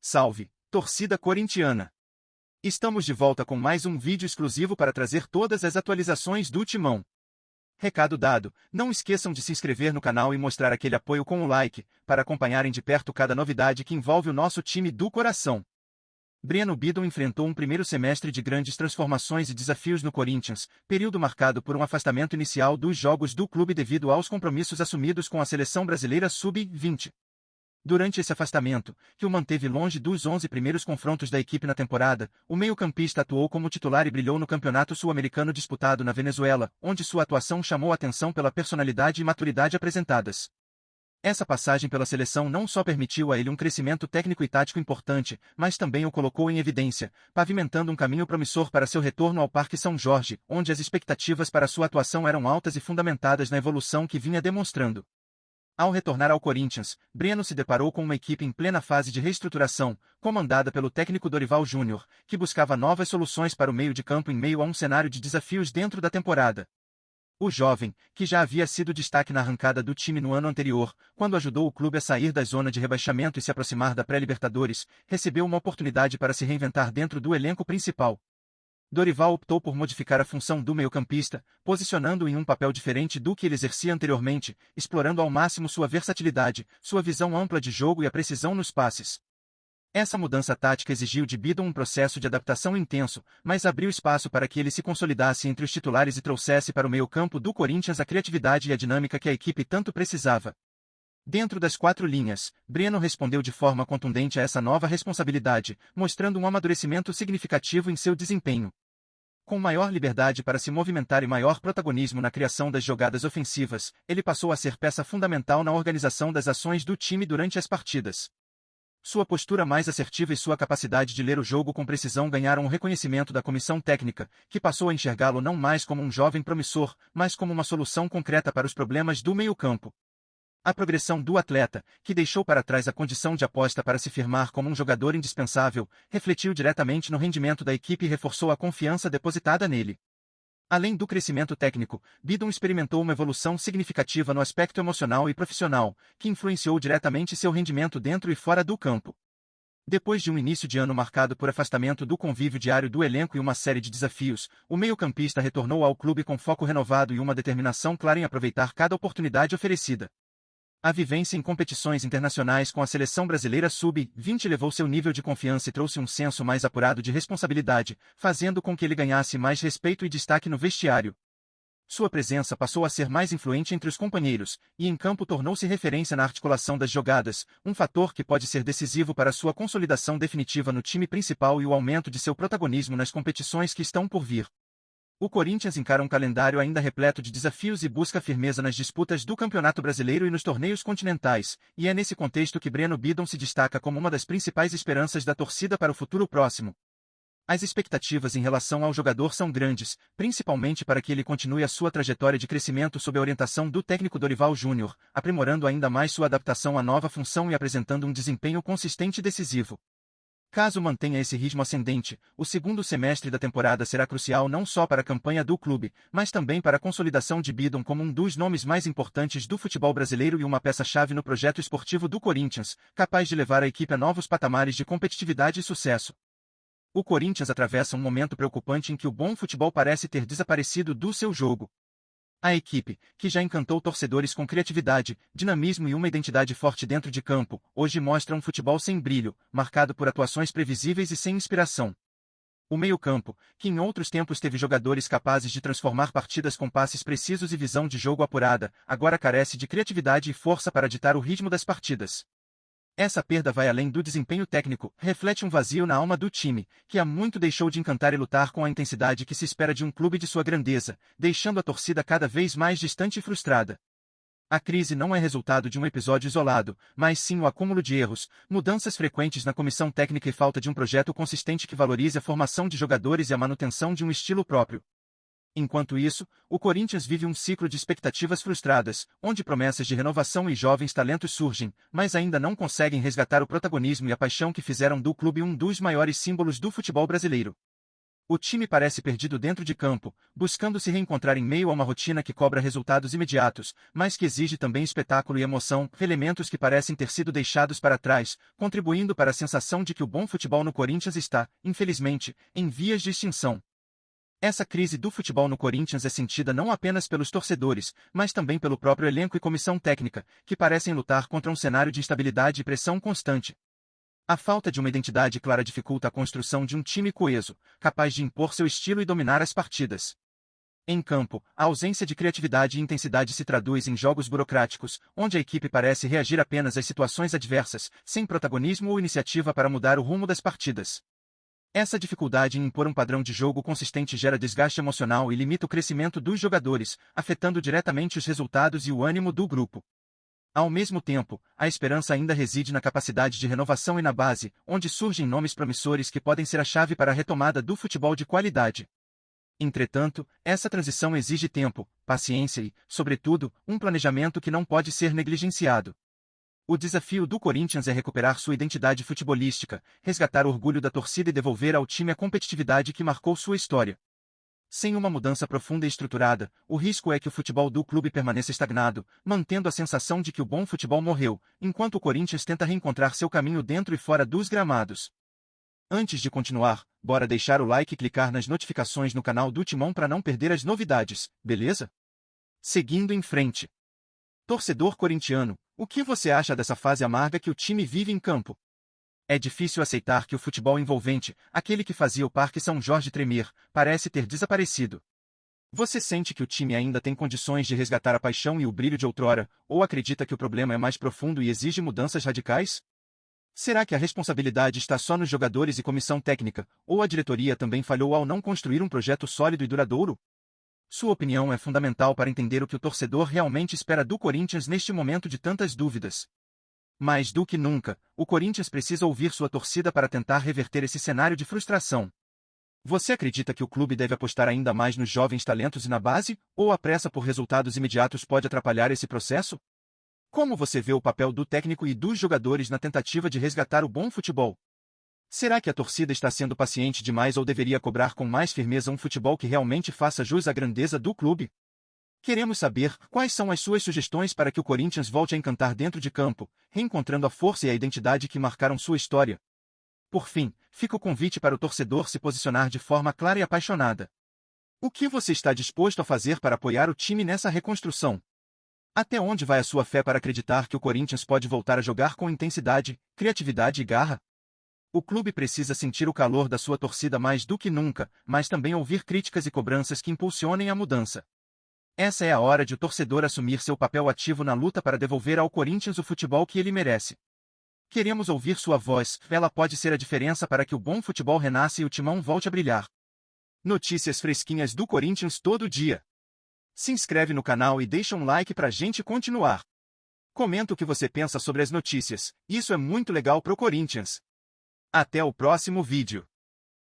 Salve, torcida corintiana! Estamos de volta com mais um vídeo exclusivo para trazer todas as atualizações do Timão. Recado dado, não esqueçam de se inscrever no canal e mostrar aquele apoio com o like, para acompanharem de perto cada novidade que envolve o nosso time do coração. Breno Bidon enfrentou um primeiro semestre de grandes transformações e desafios no Corinthians, período marcado por um afastamento inicial dos jogos do clube devido aos compromissos assumidos com a seleção brasileira sub-20. Durante esse afastamento, que o manteve longe dos 11 primeiros confrontos da equipe na temporada, o meio-campista atuou como titular e brilhou no Campeonato Sul-Americano disputado na Venezuela, onde sua atuação chamou a atenção pela personalidade e maturidade apresentadas. Essa passagem pela seleção não só permitiu a ele um crescimento técnico e tático importante, mas também o colocou em evidência, pavimentando um caminho promissor para seu retorno ao Parque São Jorge, onde as expectativas para sua atuação eram altas e fundamentadas na evolução que vinha demonstrando. Ao retornar ao Corinthians, Breno se deparou com uma equipe em plena fase de reestruturação, comandada pelo técnico Dorival Júnior, que buscava novas soluções para o meio de campo em meio a um cenário de desafios dentro da temporada. O jovem, que já havia sido destaque na arrancada do time no ano anterior, quando ajudou o clube a sair da zona de rebaixamento e se aproximar da pré-Libertadores, recebeu uma oportunidade para se reinventar dentro do elenco principal. Dorival optou por modificar a função do meio-campista, posicionando-o em um papel diferente do que ele exercia anteriormente, explorando ao máximo sua versatilidade, sua visão ampla de jogo e a precisão nos passes. Essa mudança tática exigiu de Bidon um processo de adaptação intenso, mas abriu espaço para que ele se consolidasse entre os titulares e trouxesse para o meio-campo do Corinthians a criatividade e a dinâmica que a equipe tanto precisava. Dentro das quatro linhas, Breno respondeu de forma contundente a essa nova responsabilidade, mostrando um amadurecimento significativo em seu desempenho. Com maior liberdade para se movimentar e maior protagonismo na criação das jogadas ofensivas, ele passou a ser peça fundamental na organização das ações do time durante as partidas. Sua postura mais assertiva e sua capacidade de ler o jogo com precisão ganharam o reconhecimento da comissão técnica, que passou a enxergá-lo não mais como um jovem promissor, mas como uma solução concreta para os problemas do meio-campo. A progressão do atleta, que deixou para trás a condição de aposta para se firmar como um jogador indispensável, refletiu diretamente no rendimento da equipe e reforçou a confiança depositada nele. Além do crescimento técnico, Bidon experimentou uma evolução significativa no aspecto emocional e profissional, que influenciou diretamente seu rendimento dentro e fora do campo. Depois de um início de ano marcado por afastamento do convívio diário do elenco e uma série de desafios, o meio-campista retornou ao clube com foco renovado e uma determinação clara em aproveitar cada oportunidade oferecida. A vivência em competições internacionais com a seleção brasileira sub-20 elevou seu nível de confiança e trouxe um senso mais apurado de responsabilidade, fazendo com que ele ganhasse mais respeito e destaque no vestiário. Sua presença passou a ser mais influente entre os companheiros, e em campo tornou-se referência na articulação das jogadas, um fator que pode ser decisivo para sua consolidação definitiva no time principal e o aumento de seu protagonismo nas competições que estão por vir. O Corinthians encara um calendário ainda repleto de desafios e busca firmeza nas disputas do Campeonato Brasileiro e nos torneios continentais, e é nesse contexto que Breno Bidon se destaca como uma das principais esperanças da torcida para o futuro próximo. As expectativas em relação ao jogador são grandes, principalmente para que ele continue a sua trajetória de crescimento sob a orientação do técnico Dorival Júnior, aprimorando ainda mais sua adaptação à nova função e apresentando um desempenho consistente e decisivo. Caso mantenha esse ritmo ascendente, o segundo semestre da temporada será crucial não só para a campanha do clube, mas também para a consolidação de Bidon como um dos nomes mais importantes do futebol brasileiro e uma peça-chave no projeto esportivo do Corinthians, capaz de levar a equipe a novos patamares de competitividade e sucesso. O Corinthians atravessa um momento preocupante em que o bom futebol parece ter desaparecido do seu jogo. A equipe, que já encantou torcedores com criatividade, dinamismo e uma identidade forte dentro de campo, hoje mostra um futebol sem brilho, marcado por atuações previsíveis e sem inspiração. O meio-campo, que em outros tempos teve jogadores capazes de transformar partidas com passes precisos e visão de jogo apurada, agora carece de criatividade e força para ditar o ritmo das partidas. Essa perda vai além do desempenho técnico, reflete um vazio na alma do time, que há muito deixou de encantar e lutar com a intensidade que se espera de um clube de sua grandeza, deixando a torcida cada vez mais distante e frustrada. A crise não é resultado de um episódio isolado, mas sim o acúmulo de erros, mudanças frequentes na comissão técnica e falta de um projeto consistente que valorize a formação de jogadores e a manutenção de um estilo próprio. Enquanto isso, o Corinthians vive um ciclo de expectativas frustradas, onde promessas de renovação e jovens talentos surgem, mas ainda não conseguem resgatar o protagonismo e a paixão que fizeram do clube um dos maiores símbolos do futebol brasileiro. O time parece perdido dentro de campo, buscando se reencontrar em meio a uma rotina que cobra resultados imediatos, mas que exige também espetáculo e emoção, elementos que parecem ter sido deixados para trás, contribuindo para a sensação de que o bom futebol no Corinthians está, infelizmente, em vias de extinção. Essa crise do futebol no Corinthians é sentida não apenas pelos torcedores, mas também pelo próprio elenco e comissão técnica, que parecem lutar contra um cenário de instabilidade e pressão constante. A falta de uma identidade clara dificulta a construção de um time coeso, capaz de impor seu estilo e dominar as partidas. Em campo, a ausência de criatividade e intensidade se traduz em jogos burocráticos, onde a equipe parece reagir apenas às situações adversas, sem protagonismo ou iniciativa para mudar o rumo das partidas. Essa dificuldade em impor um padrão de jogo consistente gera desgaste emocional e limita o crescimento dos jogadores, afetando diretamente os resultados e o ânimo do grupo. Ao mesmo tempo, a esperança ainda reside na capacidade de renovação e na base, onde surgem nomes promissores que podem ser a chave para a retomada do futebol de qualidade. Entretanto, essa transição exige tempo, paciência e, sobretudo, um planejamento que não pode ser negligenciado. O desafio do Corinthians é recuperar sua identidade futebolística, resgatar o orgulho da torcida e devolver ao time a competitividade que marcou sua história. Sem uma mudança profunda e estruturada, o risco é que o futebol do clube permaneça estagnado, mantendo a sensação de que o bom futebol morreu, enquanto o Corinthians tenta reencontrar seu caminho dentro e fora dos gramados. Antes de continuar, bora deixar o like e clicar nas notificações no canal do Timão para não perder as novidades, beleza? Seguindo em frente. Torcedor corintiano, o que você acha dessa fase amarga que o time vive em campo? É difícil aceitar que o futebol envolvente, aquele que fazia o Parque São Jorge tremer, parece ter desaparecido. Você sente que o time ainda tem condições de resgatar a paixão e o brilho de outrora, ou acredita que o problema é mais profundo e exige mudanças radicais? Será que a responsabilidade está só nos jogadores e comissão técnica, ou a diretoria também falhou ao não construir um projeto sólido e duradouro? Sua opinião é fundamental para entender o que o torcedor realmente espera do Corinthians neste momento de tantas dúvidas. Mais do que nunca, o Corinthians precisa ouvir sua torcida para tentar reverter esse cenário de frustração. Você acredita que o clube deve apostar ainda mais nos jovens talentos e na base, ou a pressa por resultados imediatos pode atrapalhar esse processo? Como você vê o papel do técnico e dos jogadores na tentativa de resgatar o bom futebol? Será que a torcida está sendo paciente demais ou deveria cobrar com mais firmeza um futebol que realmente faça jus à grandeza do clube? Queremos saber quais são as suas sugestões para que o Corinthians volte a encantar dentro de campo, reencontrando a força e a identidade que marcaram sua história. Por fim, fica o convite para o torcedor se posicionar de forma clara e apaixonada. O que você está disposto a fazer para apoiar o time nessa reconstrução? Até onde vai a sua fé para acreditar que o Corinthians pode voltar a jogar com intensidade, criatividade e garra? O clube precisa sentir o calor da sua torcida mais do que nunca, mas também ouvir críticas e cobranças que impulsionem a mudança. Essa é a hora de o torcedor assumir seu papel ativo na luta para devolver ao Corinthians o futebol que ele merece. Queremos ouvir sua voz, ela pode ser a diferença para que o bom futebol renasça e o Timão volte a brilhar. Notícias fresquinhas do Corinthians todo dia. Se inscreve no canal e deixa um like pra gente continuar. Comenta o que você pensa sobre as notícias, isso é muito legal pro Corinthians. Até o próximo vídeo.